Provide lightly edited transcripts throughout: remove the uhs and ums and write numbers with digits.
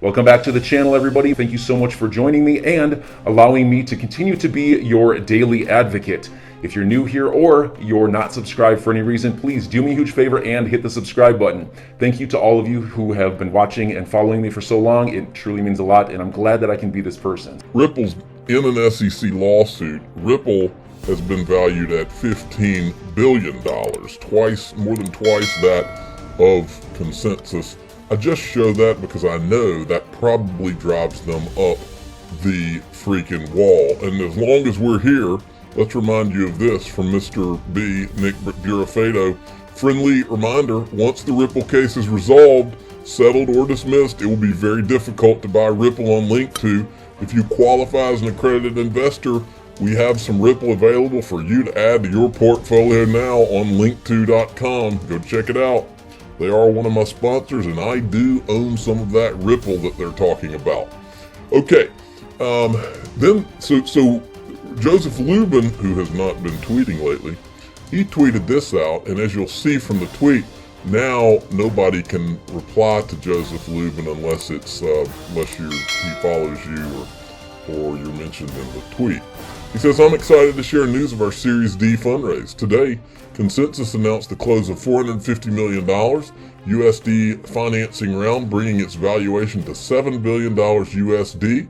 Welcome back to the channel, everybody. Thank you so much for joining me and allowing me to continue to be your daily advocate. If you're new here or you're not subscribed for any reason, please do me a huge favor and hit the subscribe button. Thank you to all of you who have been watching and following me for so long. It truly means a lot, and I'm glad that I can be this person. Ripple's in an SEC lawsuit. Ripple has been valued at $15 billion, more than twice that of Consensus. I just show that because I know that probably drives them up the freaking wall. And as long as we're here, let's remind you of this from Mr. B, Nick Burafado. Friendly reminder, once the Ripple case is resolved, settled, or dismissed, it will be very difficult to buy Ripple on Link2. If you qualify as an accredited investor, we have some Ripple available for you to add to your portfolio now on Link2.com. Go check it out. They are one of my sponsors, and I do own some of that Ripple that they're talking about. Okay, so Joseph Lubin, who has not been tweeting lately, he tweeted this out, and as you'll see from the tweet, now nobody can reply to Joseph Lubin unless he follows you or you're mentioned in the tweet. He says, I'm excited to share news of our Series D fundraise. Today, Consensus announced the close of $450 million USD financing round, bringing its valuation to $7 billion USD.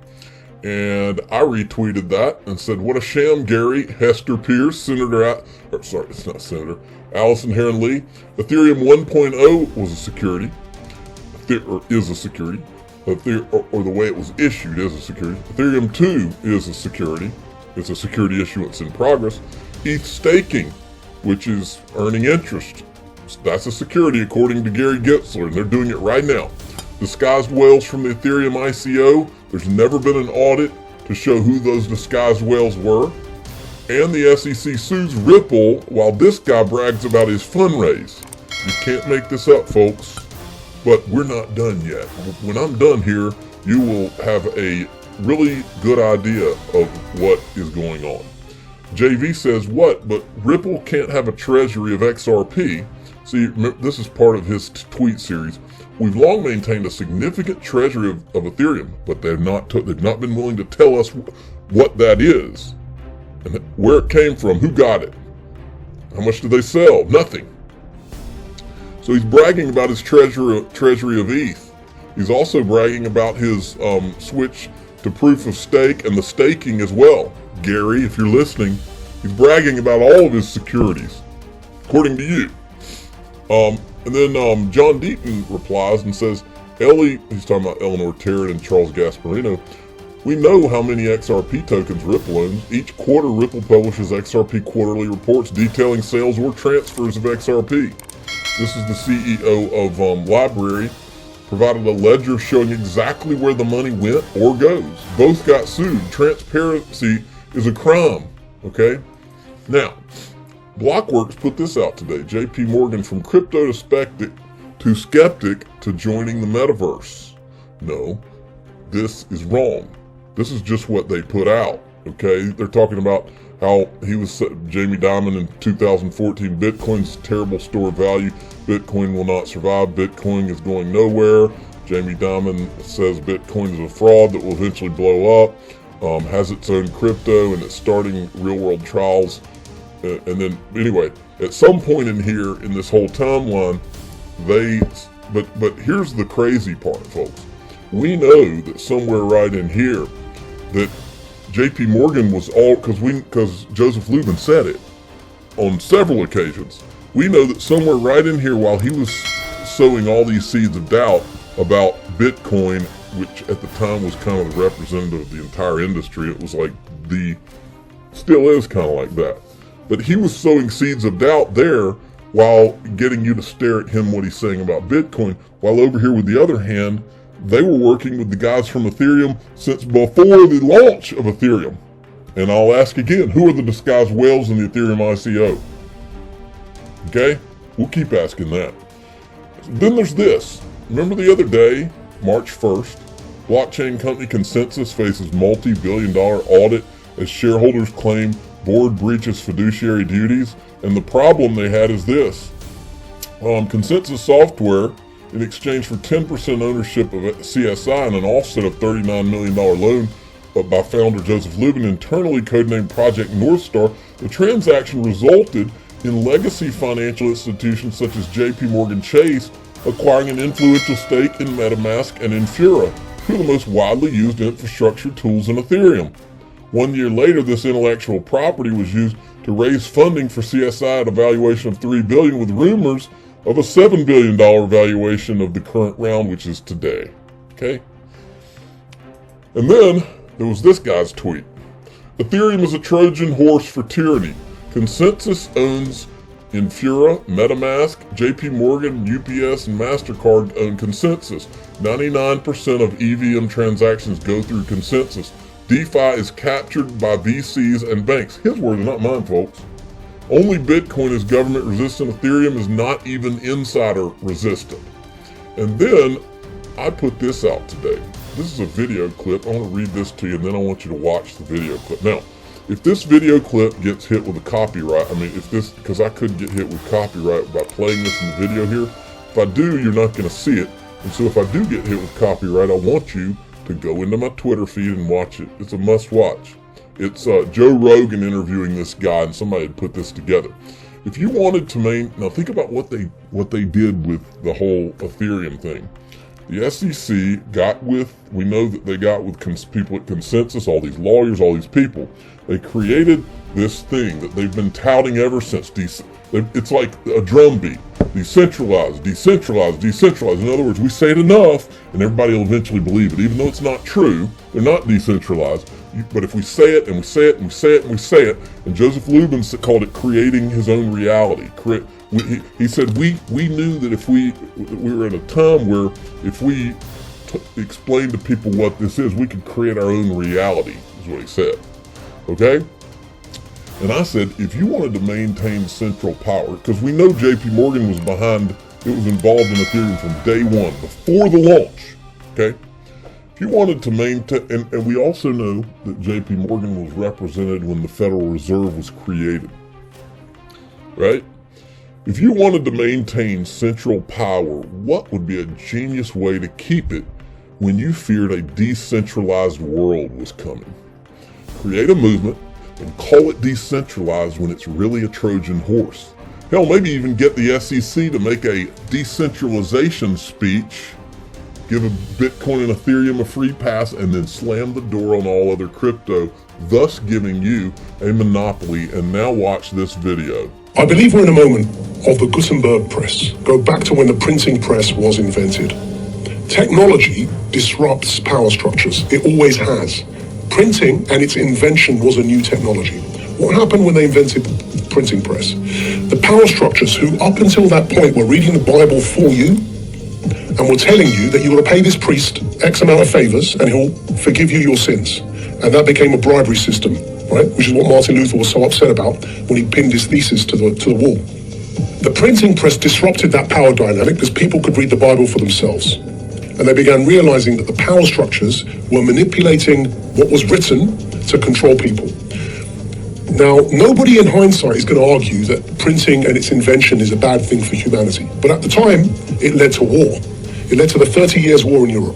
And I retweeted that and said, what a sham, Gary. Hester Pierce, Allison Heron Lee. Ethereum 1.0 was a security, is a security, or the way it was issued is a security. Ethereum 2 is a security. It's a security issuance in progress. ETH staking, which is earning interest. That's a security according to Gary Gensler, and they're doing it right now. Disguised whales from the Ethereum ICO. There's never been an audit to show who those disguised whales were. And the SEC sues Ripple while this guy brags about his fundraise. You can't make this up, folks. But we're not done yet. When I'm done here, you will have a really good idea of what is going on. JV says, what? But Ripple can't have a treasury of XRP. See, this is part of his tweet series. We've long maintained a significant treasury of Ethereum, but they've not been willing to tell us what that is, and where it came from, who got it, how much did they sell? Nothing. So he's bragging about his treasury of ETH. He's also bragging about his switch to proof of stake and the staking as well. Gary, if you're listening, he's bragging about all of his securities, according to you. And then John Deaton replies and says, he's talking about Eleanor Terran and Charles Gasparino, we know how many XRP tokens Ripple owns. Each quarter, Ripple publishes XRP quarterly reports detailing sales or transfers of XRP. This is the CEO of Library, provided a ledger showing exactly where the money went or goes. Both got sued. Transparency is a crime, okay? Now, Blockworks put this out today. JP Morgan, from crypto to skeptic to joining the metaverse. No, this is wrong. This is just what they put out, okay? They're talking about how Jamie Dimon in 2014, Bitcoin's terrible store of value. Bitcoin will not survive. Bitcoin is going nowhere. Jamie Dimon says Bitcoin is a fraud that will eventually blow up, has its own crypto, and it's starting real-world trials. And then, anyway, at some point in here, in this whole timeline, but here's the crazy part, folks. We know that somewhere right in here that JP Morgan was because Joseph Lubin said it on several occasions. We know that somewhere right in here, while he was sowing all these seeds of doubt about Bitcoin, which at the time was kind of the representative of the entire industry, it was like still is kind of like that. But he was sowing seeds of doubt there while getting you to stare at him what he's saying about Bitcoin, while over here with the other hand, they were working with the guys from Ethereum since before the launch of Ethereum. And I'll ask again, who are the disguised whales in the Ethereum ICO? Okay, we'll keep asking that. Then there's this. Remember the other day, March 1st, blockchain company Consensus faces multi-billion-dollar audit as shareholders claim board breaches fiduciary duties. And the problem they had is this. Consensus Software in exchange for 10% ownership of CSI and an offset of $39 million loan by founder Joseph Lubin, internally codenamed Project North Star. The transaction resulted in legacy financial institutions such as JP Morgan Chase acquiring an influential stake in MetaMask and Infura, two of the most widely used infrastructure tools in Ethereum. 1 year later, this intellectual property was used to raise funding for CSI at a valuation of $3 billion, with rumors of a $7 billion valuation of the current round, which is today. Okay? And then there was this guy's tweet. Ethereum is a Trojan horse for tyranny. Consensus owns Infura, MetaMask, JP Morgan, UPS, and MasterCard own Consensus. 99% of EVM transactions go through Consensus. DeFi is captured by VCs and banks. His words, not mine, folks. Only Bitcoin is government resistant. Ethereum is not even insider resistant. And then I put this out today. This is a video clip. I want to read this to you, and then I want you to watch the video clip. Now, if this video clip gets hit with a copyright, because I could get hit with copyright by playing this in the video here. If I do, you're not going to see it. And so if I do get hit with copyright, I want you to go into my Twitter feed and watch it. It's a must watch. It's Joe Rogan interviewing this guy, and somebody had put this together. If you wanted to now think about what they did with the whole Ethereum thing. The SEC we know that they got with people at Consensus, all these lawyers, all these people. They created this thing that they've been touting ever since. It's like a drumbeat. Decentralized, decentralized, decentralized. In other words, we say it enough and everybody will eventually believe it. Even though it's not true, they're not decentralized. But if we say it and we say it and we say it and we say it, and Joseph Lubin called it creating his own reality. He said we knew that if we were in a time where if we explained to people what this is, we could create our own reality, is what he said. Okay? And I said, if you wanted to maintain central power, because we know JP Morgan was involved in Ethereum from day one, before the launch, okay? If you wanted to maintain, and we also know that JP Morgan was represented when the Federal Reserve was created, right? If you wanted to maintain central power, what would be a genius way to keep it when you feared a decentralized world was coming? Create a movement and call it decentralized when it's really a Trojan horse. Hell, maybe even get the SEC to make a decentralization speech, give a Bitcoin and Ethereum a free pass, and then slam the door on all other crypto, thus giving you a monopoly. And now watch this video. I believe we're in a moment of the Gutenberg press. Go back to when the printing press was invented. Technology disrupts power structures. It always has. Printing and its invention was a new technology. What happened when they invented the printing press? The power structures who up until that point were reading the Bible for you and were telling you that you got to pay this priest X amount of favors and he'll forgive you your sins. And that became a bribery system, right? Which is what Martin Luther was so upset about when he pinned his thesis to the wall. The printing press disrupted that power dynamic because people could read the Bible for themselves. And they began realizing that the power structures were manipulating what was written to control people. Now, nobody in hindsight is going to argue that printing and its invention is a bad thing for humanity. But at the time, it led to war. It led to the 30 Years' War in Europe.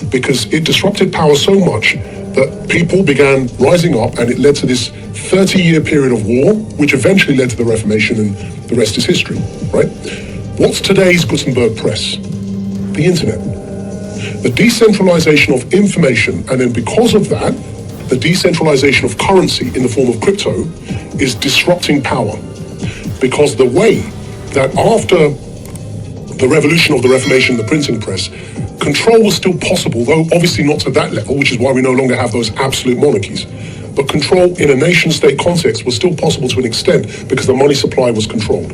Because it disrupted power so much that people began rising up, and it led to this 30-year period of war, which eventually led to the Reformation, and the rest is history, right? What's today's Gutenberg press? The internet. The decentralization of information, and then because of that, the decentralization of currency in the form of crypto is disrupting power. Because the way that after the revolution of the Reformation, the printing press, control was still possible, though obviously not to that level, which is why we no longer have those absolute monarchies. But control in a nation-state context was still possible to an extent because the money supply was controlled.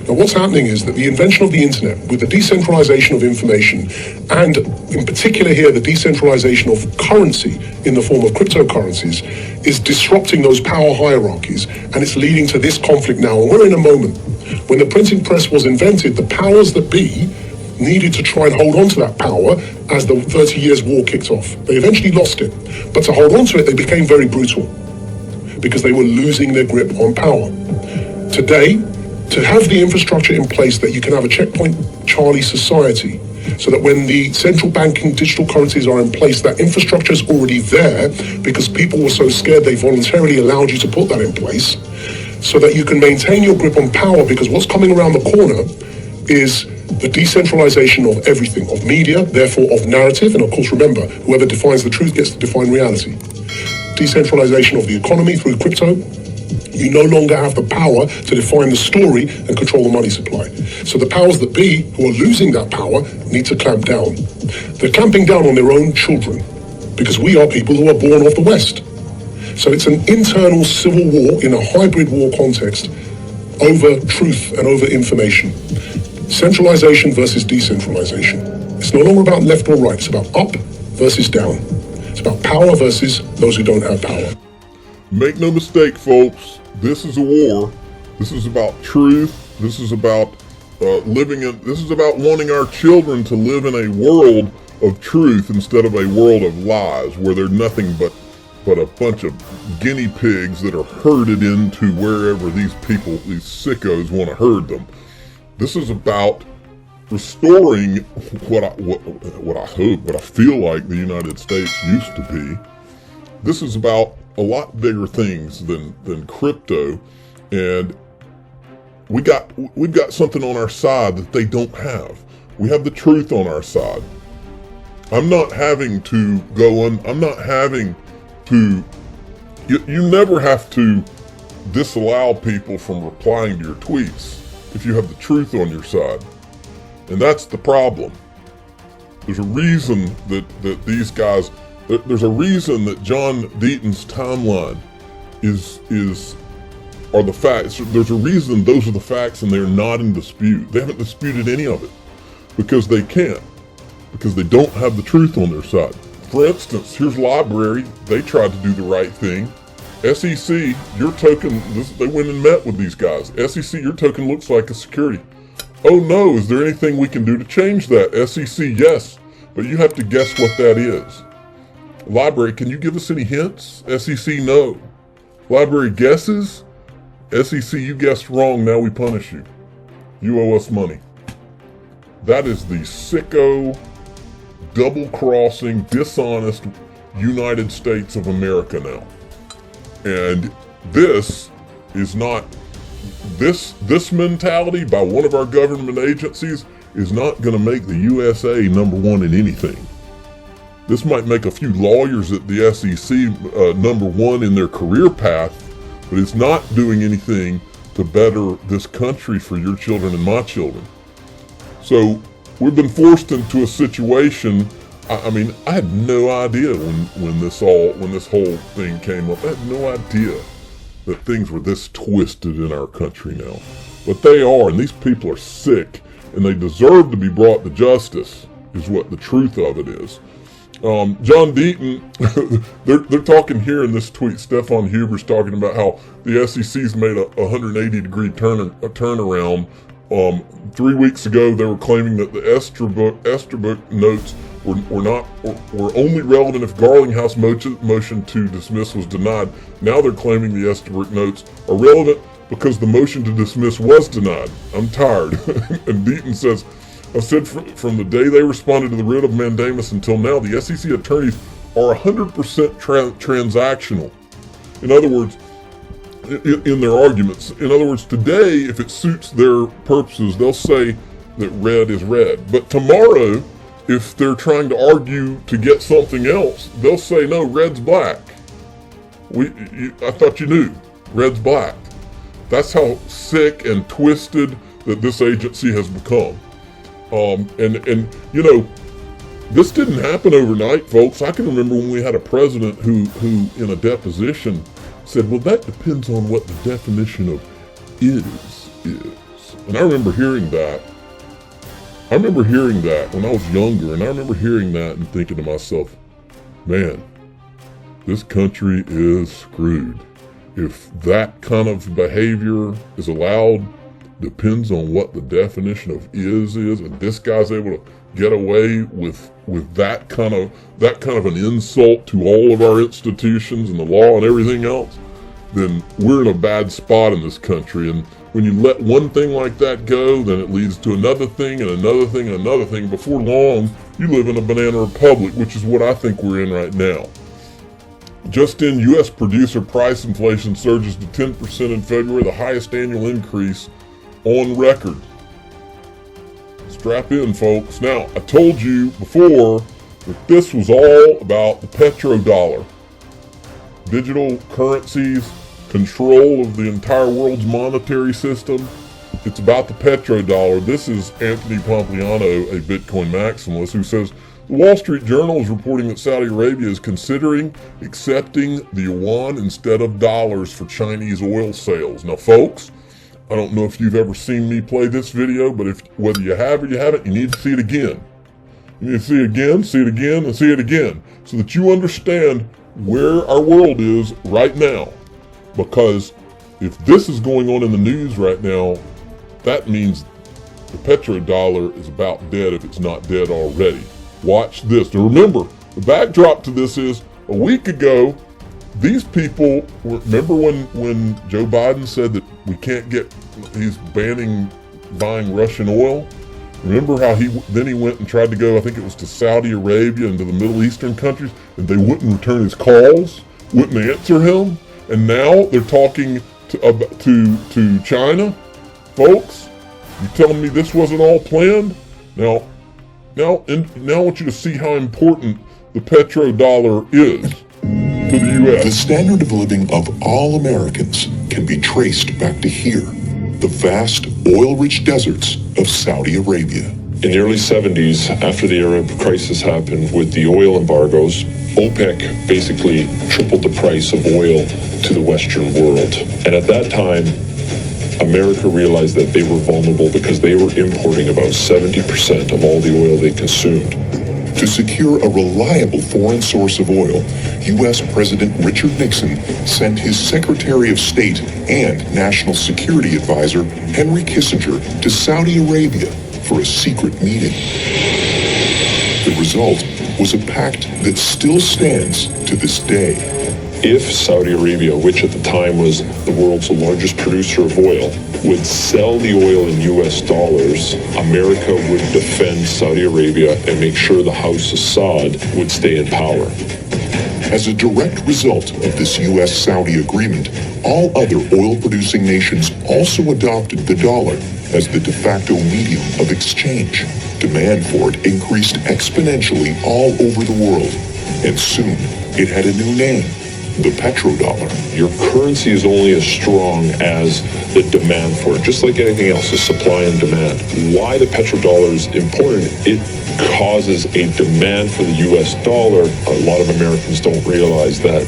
Now what's happening is that the invention of the internet, with the decentralization of information, and in particular here the decentralization of currency in the form of cryptocurrencies, is disrupting those power hierarchies, and it's leading to this conflict now. And we're in a moment when the printing press was invented, the powers that be needed to try and hold on to that power as the 30 Years' War kicked off. They eventually lost it, but to hold on to it, they became very brutal because they were losing their grip on power. Today, to have the infrastructure in place that you can have a checkpoint Charlie society, so that when the central banking digital currencies are in place, that infrastructure is already there because people were so scared they voluntarily allowed you to put that in place, so that you can maintain your grip on power, because what's coming around the corner is the decentralization of everything, of media, therefore of narrative, and of course remember, whoever defines the truth gets to define reality. Decentralization of the economy through crypto. You no longer have the power to define the story and control the money supply. So the powers that be, who are losing that power, need to clamp down. They're clamping down on their own children, because we are people who are born of the West. So it's an internal civil war in a hybrid war context over truth and over information. Centralization versus decentralization. It's no longer about left or right, it's about up versus down. It's about power versus those who don't have power. Make no mistake, folks, this is a war. This is about truth. This is about this is about wanting our children to live in a world of truth instead of a world of lies, where they're nothing but a bunch of guinea pigs that are herded into wherever these people, these sickos, want to herd them. This is about restoring what I hope, what I feel like the United States used to be. This is about a lot bigger things than crypto, and we've got something on our side that they don't have. We have the truth on our side. I'm not having to I'm not having to, you never have to disallow people from replying to your tweets if you have the truth on your side. And that's the problem. There's a reason that these guys, there's a reason that John Deaton's timeline are the facts. There's a reason those are the facts and they're not in dispute. They haven't disputed any of it because they can't, because they don't have the truth on their side. For instance, here's Library. They tried to do the right thing. SEC, your token, they went and met with these guys. SEC, your token looks like a security. Oh no, is there anything we can do to change that? SEC, yes, but you have to guess what that is. Library, can you give us any hints? SEC, no. Library, guesses? SEC, you guessed wrong, now we punish you. You owe us money. That is the sicko, double-crossing, dishonest United States of America now. And this is not, this mentality by one of our government agencies is not going to make the USA number one in anything. This might make a few lawyers at the SEC number one in their career path, but it's not doing anything to better this country for your children and my children. So we've been forced into a situation. I mean, I had no idea when this whole thing came up. I had no idea that things were this twisted in our country now. But they are, and these people are sick, and they deserve to be brought to justice, is what the truth of it is. John Deaton, they're talking here in this tweet, Stefan Huber's talking about how the SEC's made a 180-degree turnaround. 3 weeks ago, they were claiming that the Esterbrook notes were only relevant if Garlinghouse motion to dismiss was denied. Now they're claiming the Esterbrook notes are relevant because the motion to dismiss was denied. I'm tired. And Deaton says, I've said from the day they responded to the writ of mandamus until now, the SEC attorneys are 100% transactional. In other words, in their arguments. In other words, today, if it suits their purposes, they'll say that red is red. But tomorrow, if they're trying to argue to get something else, they'll say, no, red's black. I thought you knew. Red's black. That's how sick and twisted that this agency has become. And you know, this didn't happen overnight, folks. I can remember when we had a president who in a deposition said, well, that depends on what the definition of is. And I remember hearing that. I remember hearing that when I was younger, and I remember hearing that and thinking to myself, man, this country is screwed. If that kind of behavior is allowed, depends on what the definition of is, and this guy's able to get away with that kind of an insult to all of our institutions and the law and everything else, then we're in a bad spot in this country. And when you let one thing like that go, then it leads to another thing and another thing and another thing. Before long, you live in a banana republic, which is what I think we're in right now. Just in, U.S. producer price inflation surges to 10% in February, the highest annual increase on record. Strap in, folks. Now, I told you before that this was all about the petrodollar. Digital currencies, control of the entire world's monetary system. It's about the petrodollar. This is Anthony Pompliano, a Bitcoin maximalist, who says the Wall Street Journal is reporting that Saudi Arabia is considering accepting the yuan instead of dollars for Chinese oil sales. Now, folks, I don't know if you've ever seen me play this video, but whether you have or you haven't, you need to see it again. You need to see it again, see it again, and see it again, so that you understand where our world is right now. Because if this is going on in the news right now, that means the petrodollar is about dead if it's not dead already. Watch this. Now remember, the backdrop to this is a week ago, these people, remember when Joe Biden said that we can't get, he's banning buying Russian oil? Remember how he went and tried to go, I think it was to Saudi Arabia and to the Middle Eastern countries, and they wouldn't return his calls, wouldn't answer him, and now they're talking to China? Folks, you telling me this wasn't all planned? Now I want you to see how important the petrodollar is to the U.S. The standard of living of all Americans can be traced back to here, the vast oil-rich deserts of Saudi Arabia. In the early 70s, after the Arab crisis happened with the oil embargoes, OPEC basically tripled the price of oil to the Western world. And at that time, America realized that they were vulnerable because they were importing about 70% of all the oil they consumed. To secure a reliable foreign source of oil, U.S. President Richard Nixon sent his Secretary of State and National Security Advisor Henry Kissinger to Saudi Arabia for a secret meeting. The result was a pact that still stands to this day. If Saudi Arabia, which at the time was the world's largest producer of oil, would sell the oil in U.S. dollars, America would defend Saudi Arabia and make sure the House Assad would stay in power. As a direct result of this U.S.-Saudi agreement, all other oil-producing nations also adopted the dollar as the de facto medium of exchange. Demand for it increased exponentially all over the world, and soon it had a new name: the petrodollar. Your currency is only as strong as the demand for it, just like anything else, the supply and demand. Why the petrodollar is important, it causes a demand for the U.S. dollar. A lot of Americans don't realize that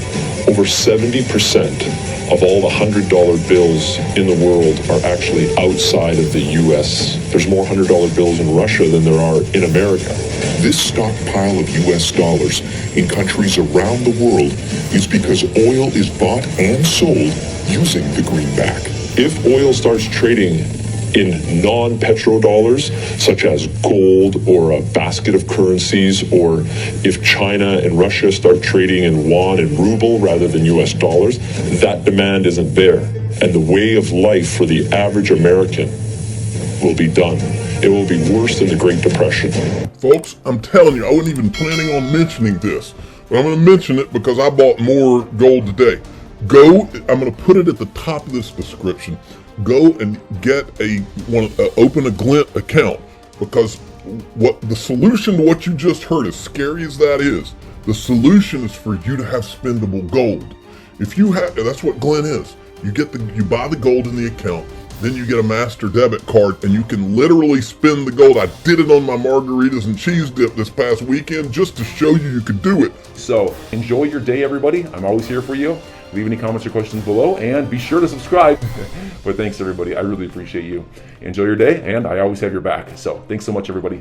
over 70% of all the $100 bills in the world are actually outside of the U.S. There's more $100 bills in Russia than there are in America. This stockpile of U.S. dollars in countries around the world is because oil is bought and sold using the greenback. If oil starts trading in non-petrodollars, such as gold or a basket of currencies, or if China and Russia start trading in yuan and ruble rather than US dollars, that demand isn't there. And the way of life for the average American will be done. It will be worse than the Great Depression. Folks, I'm telling you, I wasn't even planning on mentioning this, but I'm going to mention it because I bought more gold today. I'm going to put it at the top of this description. Go and get open a Glint account, because what the solution to what you just heard, as scary as that is, the solution is for you to have spendable gold. If you have, that's what Glint is. You buy the gold in the account, then you get a master debit card, and you can literally spend the gold. I did it on my margaritas and cheese dip this past weekend just to show you could do it. So enjoy your day, everybody. I'm always here for you. Leave any comments or questions below, and be sure to subscribe. But thanks, everybody. I really appreciate you. Enjoy your day, and I always have your back. So thanks so much, everybody.